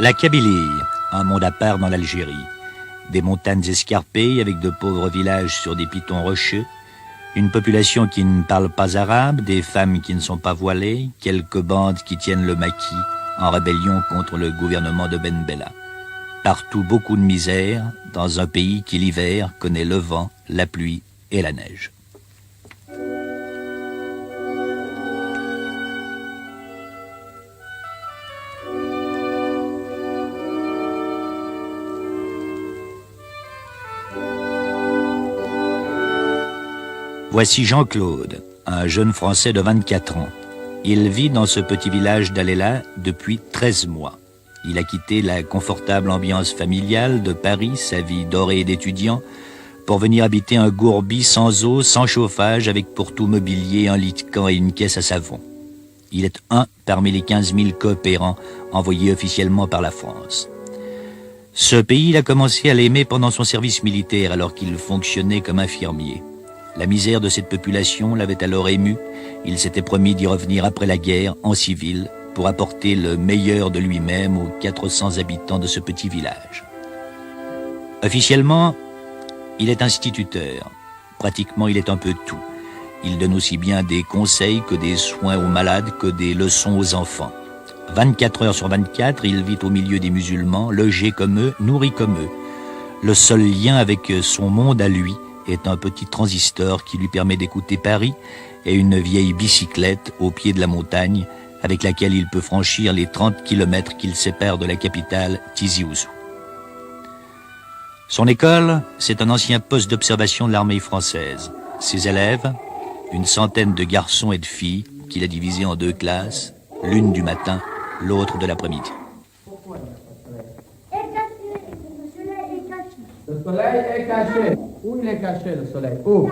La Kabylie, un monde à part dans l'Algérie. Des montagnes escarpées avec de pauvres villages sur des pitons rocheux, une population qui ne parle pas arabe, des femmes qui ne sont pas voilées, quelques bandes qui tiennent le maquis en rébellion contre le gouvernement de Ben Bella. Partout beaucoup de misère, dans un pays qui l'hiver connaît le vent, la pluie et la neige. Voici Jean-Claude, un jeune Français de 24 ans. Il vit dans ce petit village d'Alela depuis 13 mois. Il a quitté la confortable ambiance familiale de Paris, sa vie dorée d'étudiant, pour venir habiter un gourbi sans eau, sans chauffage, avec pour tout mobilier un lit de camp et une caisse à savon. Il est un parmi les 15 000 coopérants envoyés officiellement par la France. Ce pays, il a commencé à l'aimer pendant son service militaire alors qu'il fonctionnait comme infirmier. La misère de cette population l'avait alors ému. Il s'était promis d'y revenir après la guerre, en civil, pour apporter le meilleur de lui-même aux 400 habitants de ce petit village. Officiellement, il est instituteur. Pratiquement, il est un peu tout. Il donne aussi bien des conseils que des soins aux malades, que des leçons aux enfants. 24 heures sur 24, il vit au milieu des musulmans, logé comme eux, nourri comme eux. Le seul lien avec son monde à lui est un petit transistor qui lui permet d'écouter Paris et une vieille bicyclette au pied de la montagne avec laquelle il peut franchir les 30 kilomètres qu'il sépare de la capitale, Tizi Ouzou. Son école, c'est un ancien poste d'observation de l'armée française. Ses élèves, une centaine de garçons et de filles qu'il a divisés en 2 classes, l'une du matin, l'autre de l'après-midi. Le soleil est caché. Où il est caché, le soleil? Où?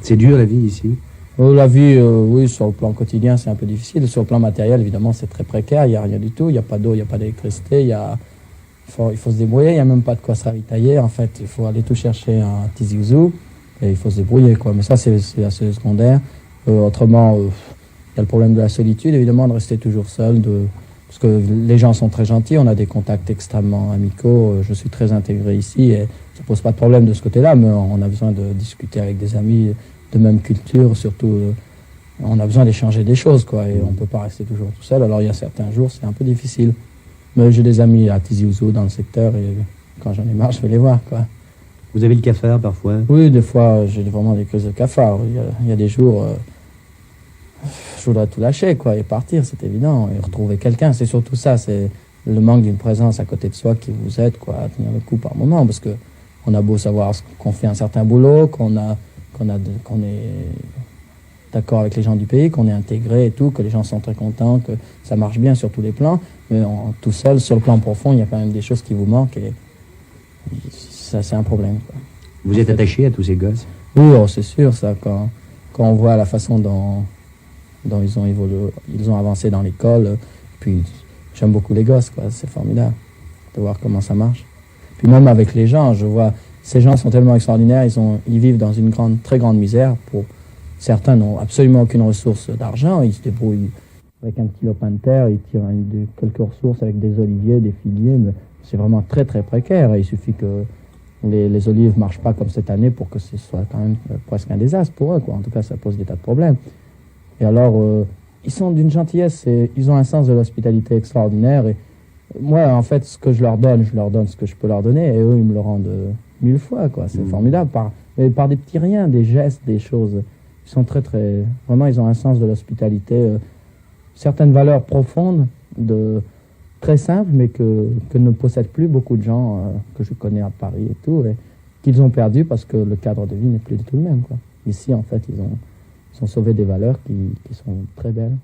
C'est dur la vie ici? La vie, oui, sur le plan quotidien, c'est un peu difficile. Sur le plan matériel, évidemment, c'est très précaire. Il n'y a rien du tout. Il n'y a pas d'eau, il n'y a pas d'électricité. Il faut se débrouiller. Il n'y a même pas de quoi se ravitailler. En fait, il faut aller tout chercher à Tizi Ouzou et il faut se débrouiller, quoi. Mais ça, c'est assez secondaire. Autrement, il y a le problème de la solitude, évidemment, de rester toujours seul, parce que les gens sont très gentils, on a des contacts extrêmement amicaux, je suis très intégré ici et ça pose pas de problème de ce côté-là, mais on a besoin de discuter avec des amis de même culture, surtout on a besoin d'échanger des choses, quoi, et on peut pas rester toujours tout seul. Alors il y a certains jours, c'est un peu difficile, mais j'ai des amis à Tizi Ouzou dans le secteur et quand j'en ai marre, je vais les voir, quoi. Vous avez le cafard parfois? Oui, des fois j'ai vraiment des crises de cafard. Il y a des jours... je voudrais tout lâcher, quoi, et partir, c'est évident, et retrouver quelqu'un, c'est surtout ça, c'est le manque d'une présence à côté de soi qui vous aide, quoi, à tenir le coup par moment, parce que on a beau savoir qu'on fait un certain boulot, qu'on est d'accord avec les gens du pays, qu'on est intégré et tout, que les gens sont très contents, que ça marche bien sur tous les plans, mais tout seul, sur le plan profond, il y a quand même des choses qui vous manquent, et ça, c'est un problème, quoi. Vous êtes attaché à tous ces gosses? Oui, c'est sûr, ça, quand on voit la façon dont ils ont évolué, ils ont avancé dans l'école. Puis j'aime beaucoup les gosses, quoi. C'est formidable de voir comment ça marche. Puis même avec les gens, je vois, ces gens sont tellement extraordinaires, ils vivent dans une très grande misère. Certains n'ont absolument aucune ressource d'argent, ils se débrouillent avec un petit lopin de terre, ils tirent quelques ressources avec des oliviers, des figuiers, mais c'est vraiment très très précaire. Et il suffit que les olives ne marchent pas comme cette année pour que ce soit quand même presque un désastre pour eux, quoi. En tout cas, ça pose des tas de problèmes. Et alors, ils sont d'une gentillesse et ils ont un sens de l'hospitalité extraordinaire. Et moi, en fait, ce que je leur donne ce que je peux leur donner, et eux, ils me le rendent 1000 fois, quoi. C'est formidable, par des petits riens, des gestes, des choses. Ils sont très, très... Vraiment, ils ont un sens de l'hospitalité, certaines valeurs profondes, très simples, mais que ne possèdent plus beaucoup de gens que je connais à Paris et tout, et qu'ils ont perdu parce que le cadre de vie n'est plus du tout le même, quoi. Ici, en fait, ils ont sauvé des valeurs qui sont très belles.